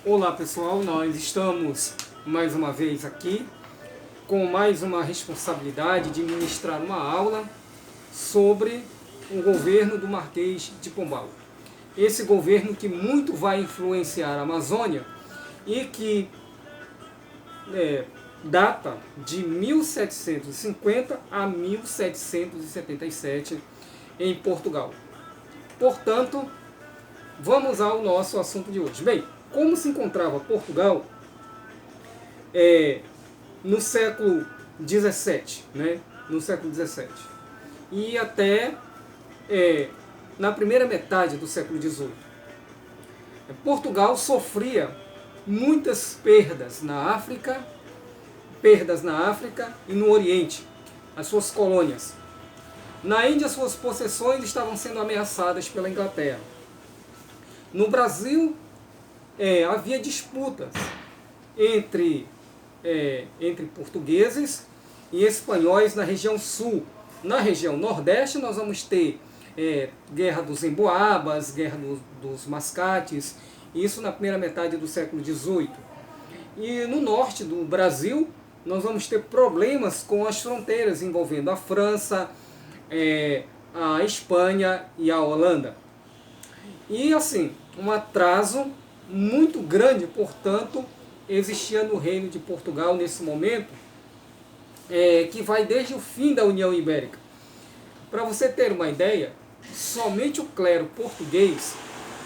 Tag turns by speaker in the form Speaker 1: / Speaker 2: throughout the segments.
Speaker 1: Olá pessoal, nós estamos mais uma vez aqui com mais uma responsabilidade de ministrar uma aula sobre o governo do Marquês de Pombal. Esse governo que muito vai influenciar a Amazônia e que data de 1750 a 1777 em Portugal. Portanto, vamos ao nosso assunto de hoje. Bem, como se encontrava Portugal no século XVII, né? No século XVII, e até na primeira metade do século XVIII. Portugal sofria muitas perdas na África e no Oriente, as suas colônias. Na Índia, suas possessões estavam sendo ameaçadas pela Inglaterra. No Brasil, havia disputas entre portugueses e espanhóis na região sul. Na região nordeste nós vamos ter guerra dos emboabas, guerra dos mascates, isso na primeira metade do século XVIII. E no norte do Brasil nós vamos ter problemas com as fronteiras envolvendo a França, a Espanha e a Holanda. E assim, um atraso muito grande, portanto, existia no Reino de Portugal nesse momento, que vai desde o fim da União Ibérica. Para você ter uma ideia, somente o clero português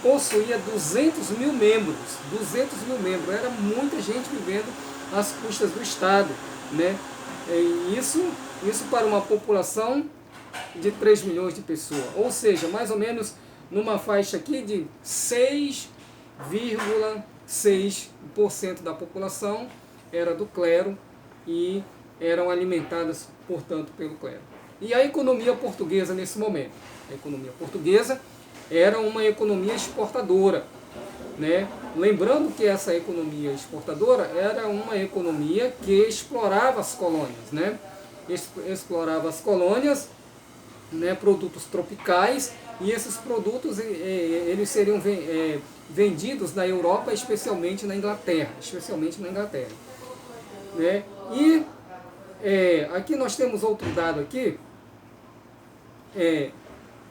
Speaker 1: possuía 200 mil membros. 200 mil membros, era muita gente vivendo às custas do Estado, né? Isso para uma população de 3 milhões de pessoas, ou seja, mais ou menos numa faixa aqui de 6,6% da população era do clero e eram alimentadas, portanto, pelo clero. E a economia portuguesa nesse momento? A economia portuguesa era uma economia exportadora, né? Lembrando que essa economia exportadora era uma economia que explorava as colônias, né? Explorava as colônias, né, produtos tropicais, e esses produtos eles seriam vendidos na Europa, especialmente na Inglaterra, né? E aqui nós temos outro dado aqui,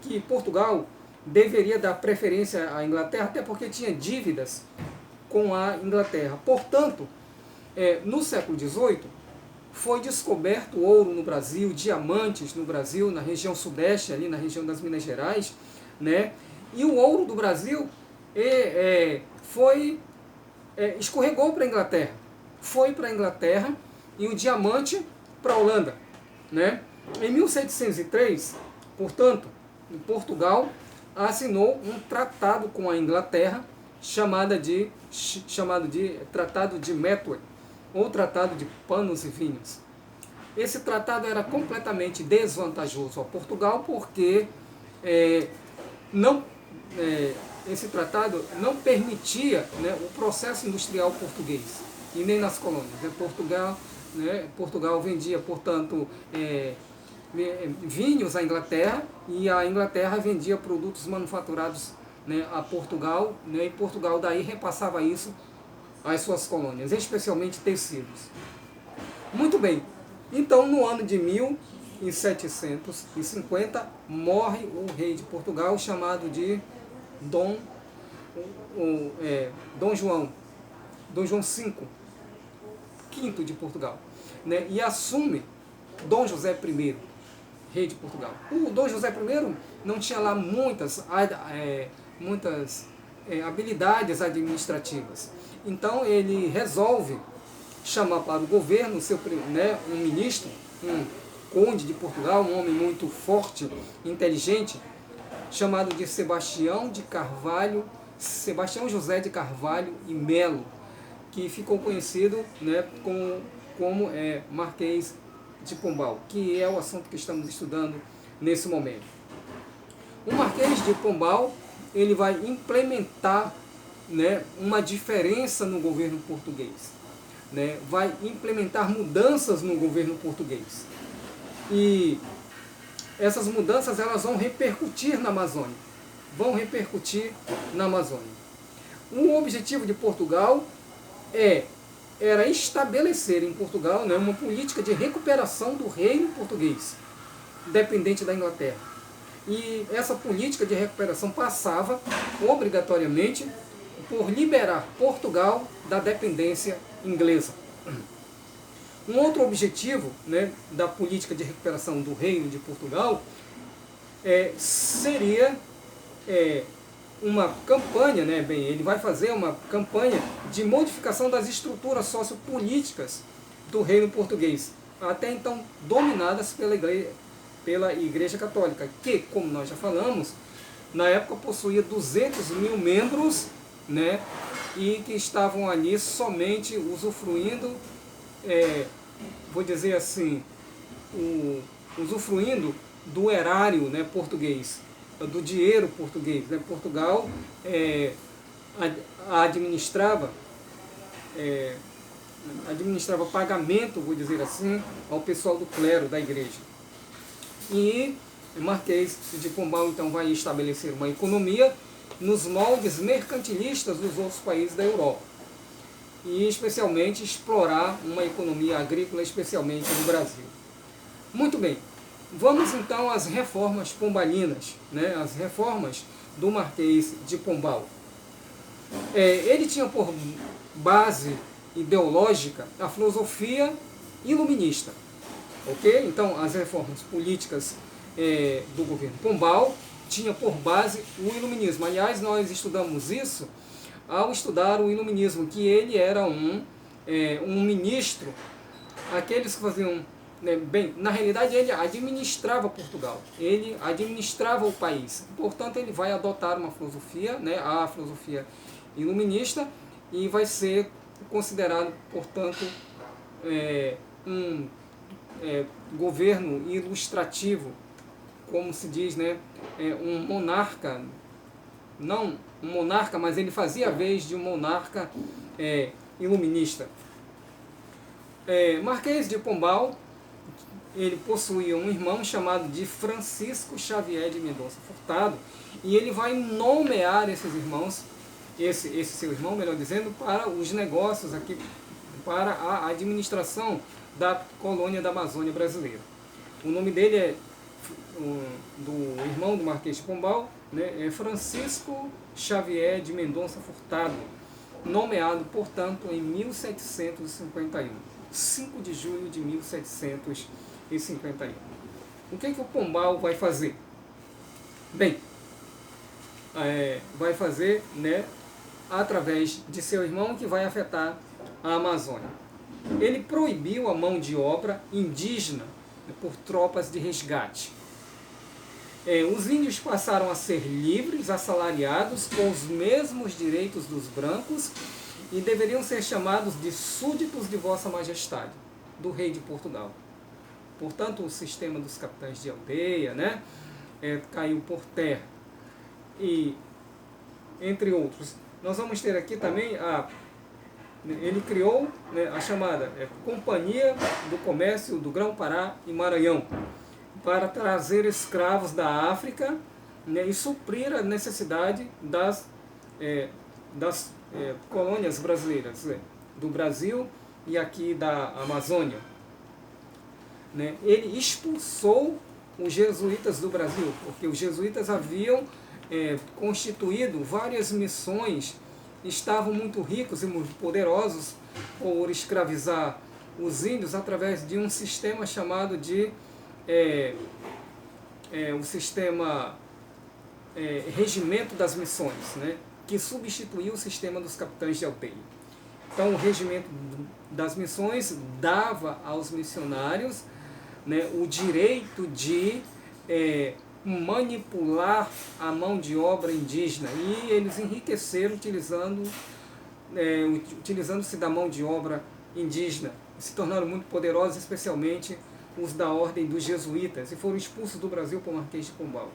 Speaker 1: que Portugal deveria dar preferência à Inglaterra, até porque tinha dívidas com a Inglaterra. Portanto, no século XVIII, foi descoberto ouro no Brasil, diamantes no Brasil, na região sudeste, ali na região das Minas Gerais, né? E o ouro do Brasil escorregou para a Inglaterra. Foi para a Inglaterra e o diamante para a Holanda, né? Em 1703, portanto, Portugal assinou um tratado com a Inglaterra chamado de Tratado de Methuen, ou Tratado de Panos e Vinhos. Esse tratado era completamente desvantajoso a Portugal, porque esse tratado não permitia, né, o processo industrial português, e nem nas colônias. Portugal vendia, portanto, vinhos à Inglaterra, e a Inglaterra vendia produtos manufaturados, né, a Portugal, né, e Portugal daí repassava isso às suas colônias, especialmente tecidos. Muito bem, então no ano de 1750 morre o rei de Portugal, chamado de Dom João V de Portugal, né, e assume Dom José I, rei de Portugal. O Dom José I não tinha lá muitas habilidades administrativas. Então ele resolve chamar para o governo um ministro, conde de Portugal, um homem muito forte, inteligente, chamado de Sebastião José de Carvalho e Melo, que ficou conhecido, né, como Marquês de Pombal, que é o assunto que estamos estudando nesse momento. O Marquês de Pombal, ele vai implementar, né, uma diferença no governo português, né, vai implementar mudanças no governo português. E essas mudanças elas vão repercutir na Amazônia. O objetivo de Portugal era estabelecer em Portugal, né, uma política de recuperação do reino português, dependente da Inglaterra. E essa política de recuperação passava, obrigatoriamente, por liberar Portugal da dependência inglesa. Um outro objetivo, né, da política de recuperação do reino de Portugal seria uma campanha, né, ele vai fazer uma campanha de modificação das estruturas sociopolíticas do reino português, até então dominadas pela Igreja Católica, que, como nós já falamos, na época possuía 200 mil membros, né, e que estavam ali somente usufruindo, vou dizer assim, usufruindo do erário, né, português, do dinheiro português, né? Portugal administrava pagamento, vou dizer assim, ao pessoal do clero da igreja. E o Marquês de Pombal então vai estabelecer uma economia nos moldes mercantilistas dos outros países da Europa, e especialmente explorar uma economia agrícola, especialmente no Brasil. Muito bem, vamos então às reformas pombalinas, né? As reformas do Marquês de Pombal. Ele tinha por base ideológica a filosofia iluminista, ok? Então as reformas políticas do governo Pombal tinha por base o iluminismo. Aliás, nós estudamos isso ao estudar o iluminismo, que ele era um ministro, aqueles que faziam, bem, na realidade ele administrava Portugal, ele administrava o país, portanto ele vai adotar uma filosofia, né, a filosofia iluminista, e vai ser considerado, portanto, um governo ilustrativo, como se diz, né, um monarca, não um monarca, mas ele fazia a vez de um monarca iluminista. Marquês de Pombal, ele possuía um irmão chamado de Francisco Xavier de Mendonça Furtado, e ele vai nomear esses irmãos, esse seu irmão, melhor dizendo, para os negócios aqui, para a administração da colônia da Amazônia brasileira. O nome dele do irmão do Marquês de Pombal, né, é Francisco Xavier de Mendonça Furtado, nomeado, portanto, em 1751, 5 de julho de 1751. O que o Pombal vai fazer? Bem, vai fazer, né, através de seu irmão, que vai afetar a Amazônia. Ele proibiu a mão de obra indígena por tropas de resgate. Os índios passaram a ser livres, assalariados, com os mesmos direitos dos brancos, e deveriam ser chamados de súditos de Vossa Majestade, do rei de Portugal. Portanto, o sistema dos capitães de aldeia, né, caiu por terra. E, entre outros, nós vamos ter aqui também ele criou, né, a chamada Companhia do Comércio do Grão-Pará e Maranhão, para trazer escravos da África, né, e suprir a necessidade das colônias brasileiras, né, do Brasil e aqui da Amazônia. Né. Ele expulsou os jesuítas do Brasil, porque os jesuítas haviam constituído várias missões, estavam muito ricos e muito poderosos por escravizar os índios através de um sistema chamado de o sistema regimento das missões, né, que substituiu o sistema dos capitães de aldeia. Então o regimento das missões dava aos missionários né, o direito de manipular a mão de obra indígena, e eles enriqueceram utilizando-se da mão de obra indígena, se tornaram muito poderosos, especialmente os da ordem dos jesuítas, e foram expulsos do Brasil por Marquês de Pombal.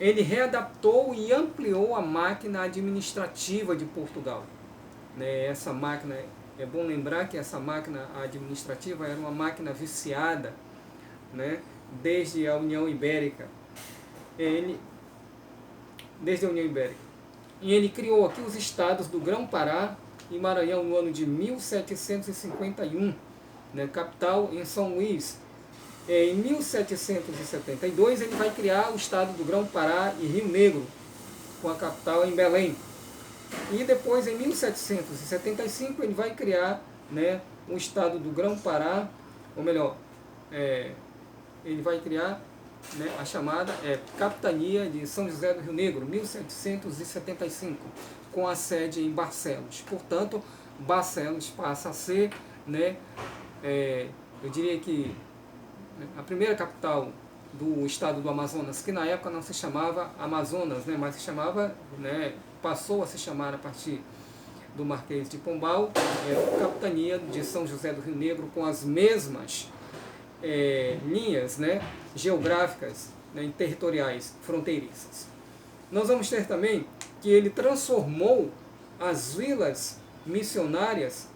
Speaker 1: Ele readaptou e ampliou a máquina administrativa de Portugal. Essa máquina, é bom lembrar que essa máquina administrativa era uma máquina viciada, né, desde a União Ibérica. E ele criou aqui os estados do Grão-Pará e Maranhão no ano de 1751, né, capital em São Luís. Em 1772 ele vai criar o estado do Grão-Pará e Rio Negro, com a capital em Belém. E depois, em 1775, ele vai criar, né, o estado do Grão-Pará, ou melhor, ele vai criar, né, a chamada Capitania de São José do Rio Negro, 1775, com a sede em Barcelos. Portanto, Barcelos passa a ser, né, eu diria que a primeira capital do estado do Amazonas, que na época não se chamava Amazonas, né, mas se chamava, né, passou a se chamar a partir do Marquês de Pombal, Capitania de São José do Rio Negro, com as mesmas linhas, né, geográficas, né, territoriais, fronteiriças. Nós vamos ter também que ele transformou as vilas missionárias,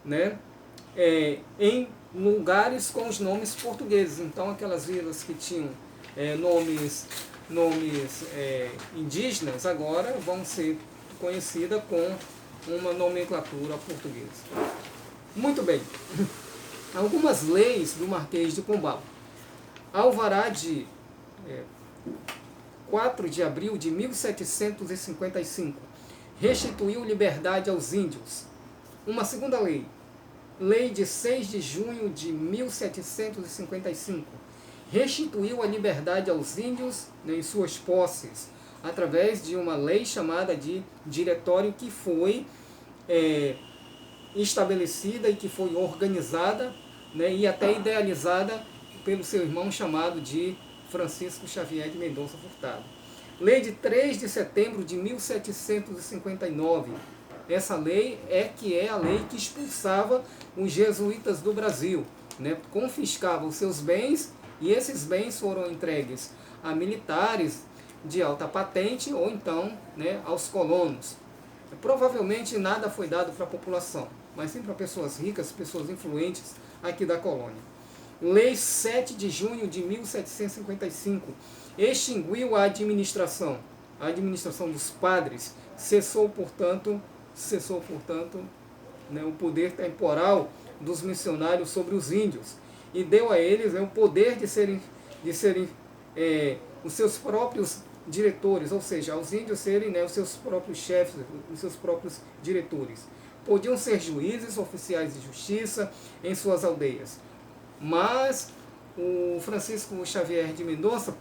Speaker 1: né, em lugares com os nomes portugueses. Então, aquelas vilas que tinham nomes indígenas, agora vão ser conhecidas com uma nomenclatura portuguesa. Muito bem. Algumas leis do Marquês de Pombal. Alvará de 4 de abril de 1755 restituiu liberdade aos índios. Uma segunda lei, lei de 6 de junho de 1755, restituiu a liberdade aos índios, né, em suas posses, através de uma lei chamada de Diretório, que foi estabelecida e que foi organizada, né, e até idealizada pelo seu irmão chamado de Francisco Xavier de Mendonça Furtado. Lei de 3 de setembro de 1759. Essa lei é a lei que expulsava os jesuítas do Brasil, né, confiscava os seus bens, e esses bens foram entregues a militares de alta patente ou então, né, aos colonos. Provavelmente nada foi dado para a população, mas sim para pessoas ricas, pessoas influentes aqui da colônia. Lei 7 de junho de 1755 extinguiu a administração dos padres, cessou, portanto, né, o poder temporal dos missionários sobre os índios, e deu a eles, né, o poder de serem os seus próprios diretores, ou seja, aos índios serem, né, os seus próprios chefes, os seus próprios diretores. Podiam ser juízes, oficiais de justiça em suas aldeias. Mas o Francisco Xavier de Mendonça,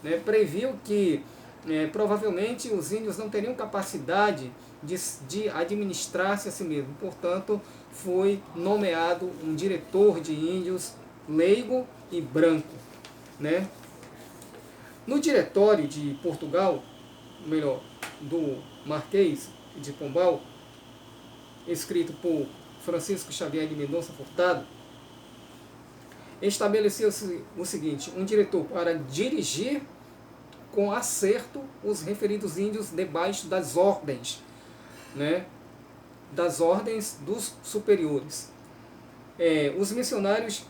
Speaker 1: né, previu que provavelmente os índios não teriam capacidade de administrar-se a si mesmo. Portanto, foi nomeado um diretor de índios leigo e branco, né? No Diretório de Portugal, melhor, do Marquês de Pombal, escrito por Francisco Xavier de Mendonça Furtado, estabeleceu-se o seguinte: um diretor para dirigir com acerto os referidos índios debaixo das ordens, né, das ordens dos superiores. Os missionários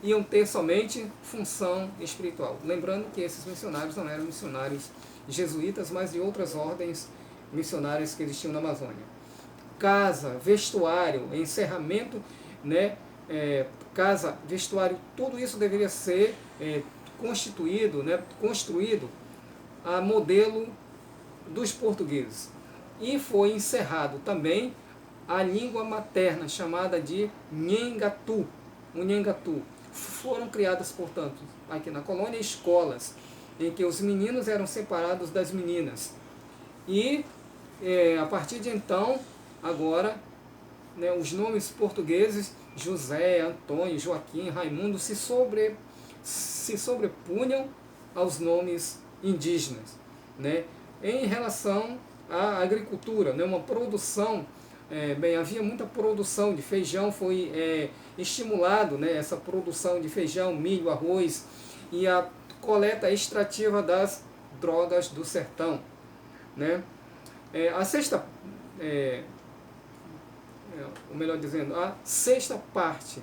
Speaker 1: iam ter somente função espiritual. Lembrando que esses missionários não eram missionários jesuítas, mas de outras ordens missionárias que existiam na Amazônia. Casa, vestuário, encerramento, né, casa, vestuário, tudo isso deveria ser constituído, né, construído a modelo dos portugueses. E foi encerrado também a língua materna, chamada de Nhengatu. O Nhengatu. Foram criadas, portanto, aqui na colônia, escolas em que os meninos eram separados das meninas. E, a partir de então, agora, né, os nomes portugueses, José, Antônio, Joaquim, Raimundo, se se sobrepunham aos nomes indígenas, né? Em relação à agricultura, né? Uma produção, havia muita produção de feijão, foi estimulado, né? Essa produção de feijão, milho, arroz e a coleta extrativa das drogas do sertão, né? A sexta, ou melhor dizendo, a sexta parte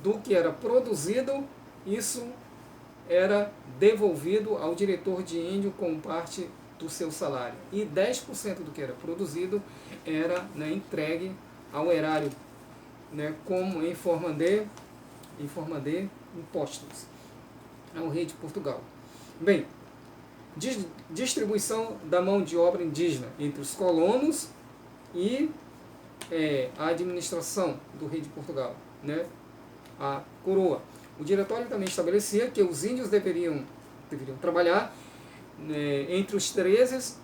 Speaker 1: do que era produzido, isso era devolvido ao diretor de índio como parte do seu salário. E 10% do que era produzido era, né, entregue ao erário, né, como em forma de impostos ao rei de Portugal. Bem, distribuição da mão de obra indígena entre os colonos e a administração do rei de Portugal, né, a coroa. O diretório também estabelecia que os índios deveriam trabalhar entre os 13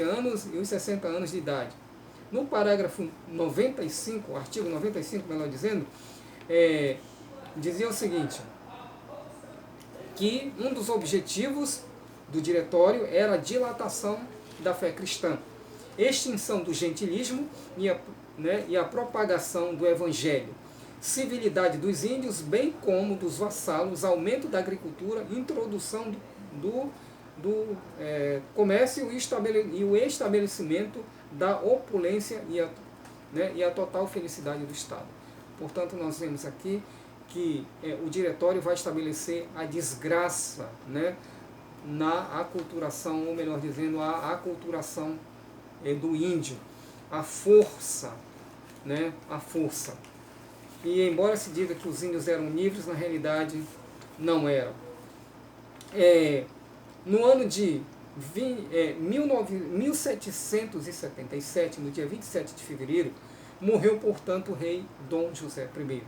Speaker 1: anos e os 60 anos de idade. No parágrafo 95, artigo 95, melhor dizendo, dizia o seguinte, que um dos objetivos do diretório era a dilatação da fé cristã, extinção do gentilismo e a propagação do evangelho, civilidade dos índios, bem como dos vassalos, aumento da agricultura, introdução do comércio e o estabelecimento da opulência e a total felicidade do Estado. Portanto, nós vemos aqui que o diretório vai estabelecer a desgraça, né, na aculturação, ou melhor dizendo, a aculturação do índio, a força, né, a força. E embora se diga que os índios eram livres, na realidade não eram. No ano de 1777, no dia 27 de fevereiro, morreu, portanto, o rei Dom José I.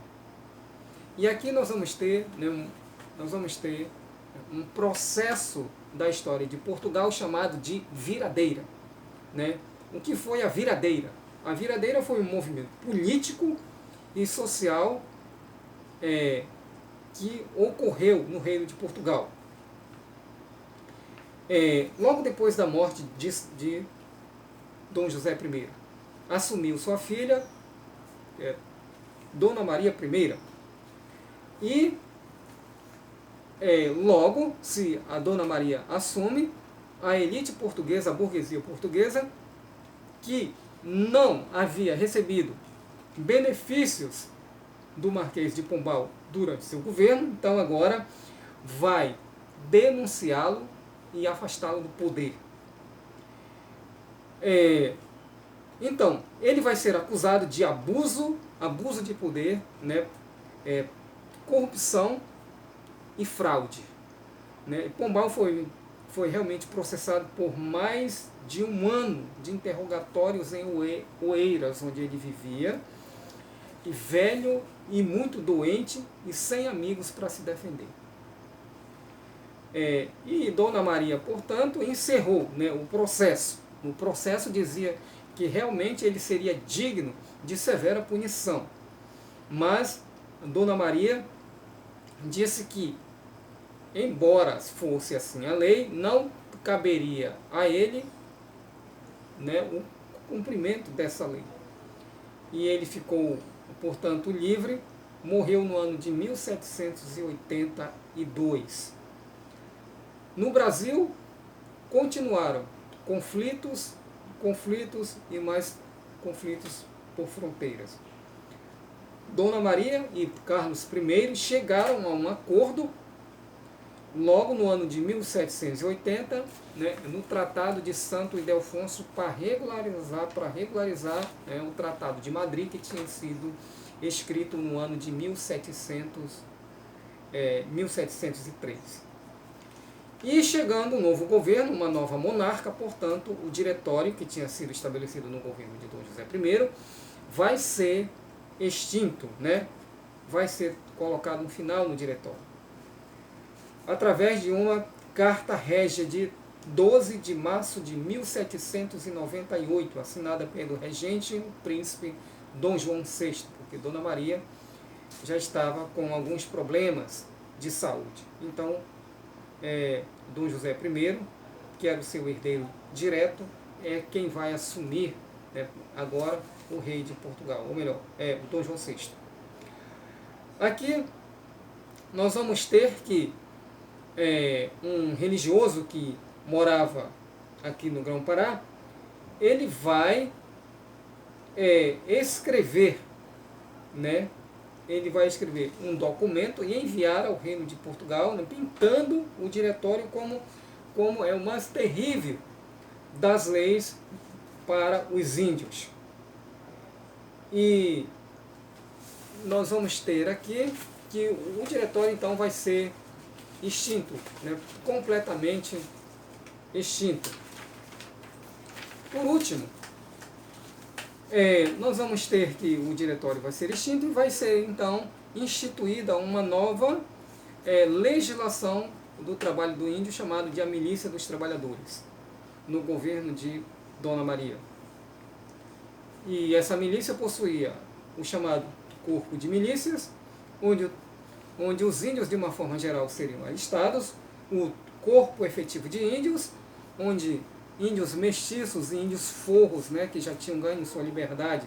Speaker 1: E aqui nós vamos ter, né, um processo da história de Portugal chamado de viradeira, né? O que foi a viradeira? A viradeira foi um movimento político e social que ocorreu no Reino de Portugal. Logo depois da morte de Dom José I, assumiu sua filha, Dona Maria I. E logo, se a Dona Maria assume, a elite portuguesa, a burguesia portuguesa, que não havia recebido benefícios do Marquês de Pombal durante seu governo, então agora vai denunciá-lo e afastá-lo do poder. Então, ele vai ser acusado de abuso de poder, né, corrupção e fraude, né? Pombal foi realmente processado por mais de um ano de interrogatórios em Oeiras, onde ele vivia, e velho e muito doente e sem amigos para se defender. E Dona Maria, portanto, encerrou, né, o processo. O processo dizia que realmente ele seria digno de severa punição. Mas Dona Maria disse que, embora fosse assim a lei, não caberia a ele, né, o cumprimento dessa lei. E ele ficou, portanto, livre, morreu no ano de 1782. No Brasil, continuaram conflitos e mais conflitos por fronteiras. Dona Maria e Carlos I chegaram a um acordo logo no ano de 1780, né, no Tratado de Santo Ildefonso, para regularizar o Tratado de Madrid, que tinha sido escrito no ano de 1703. E chegando um novo governo, uma nova monarca, portanto, o diretório que tinha sido estabelecido no governo de Dom José I vai ser extinto, né? Vai ser colocado um final no diretório, através de uma carta régia de 12 de março de 1798, assinada pelo regente, o príncipe Dom João VI, porque Dona Maria já estava com alguns problemas de saúde. Então, Dom José I, que era o seu herdeiro direto, é quem vai assumir, né, agora o rei de Portugal, ou melhor, o Dom João VI. Aqui nós vamos ter que um religioso que morava aqui no Grão-Pará, ele vai escrever, né? Ele vai escrever um documento e enviar ao Reino de Portugal, né, pintando o diretório como é o mais terrível das leis para os índios. E nós vamos ter aqui que o diretório então vai ser extinto, né, completamente extinto. Por último, nós vamos ter que o diretório vai ser extinto e vai ser então instituída uma nova legislação do trabalho do índio, chamado de a Milícia dos Trabalhadores, no governo de Dona Maria. E essa milícia possuía o chamado corpo de milícias, onde os índios de uma forma geral seriam alistados, o corpo efetivo de índios, onde índios mestiços e índios forros, né, que já tinham ganho sua liberdade,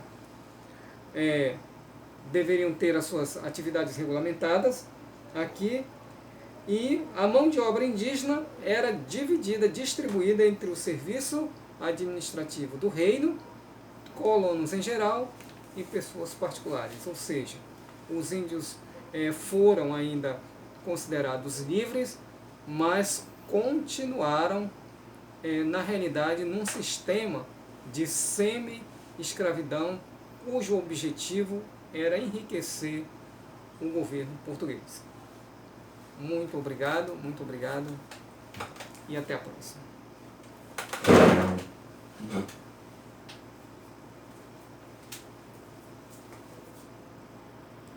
Speaker 1: deveriam ter as suas atividades regulamentadas aqui, e a mão de obra indígena era dividida, distribuída entre o serviço administrativo do reino, colonos em geral e pessoas particulares, ou seja, os índios foram ainda considerados livres, mas continuaram na realidade num sistema de semi-escravidão, cujo objetivo era enriquecer o governo português. Muito obrigado e até a próxima.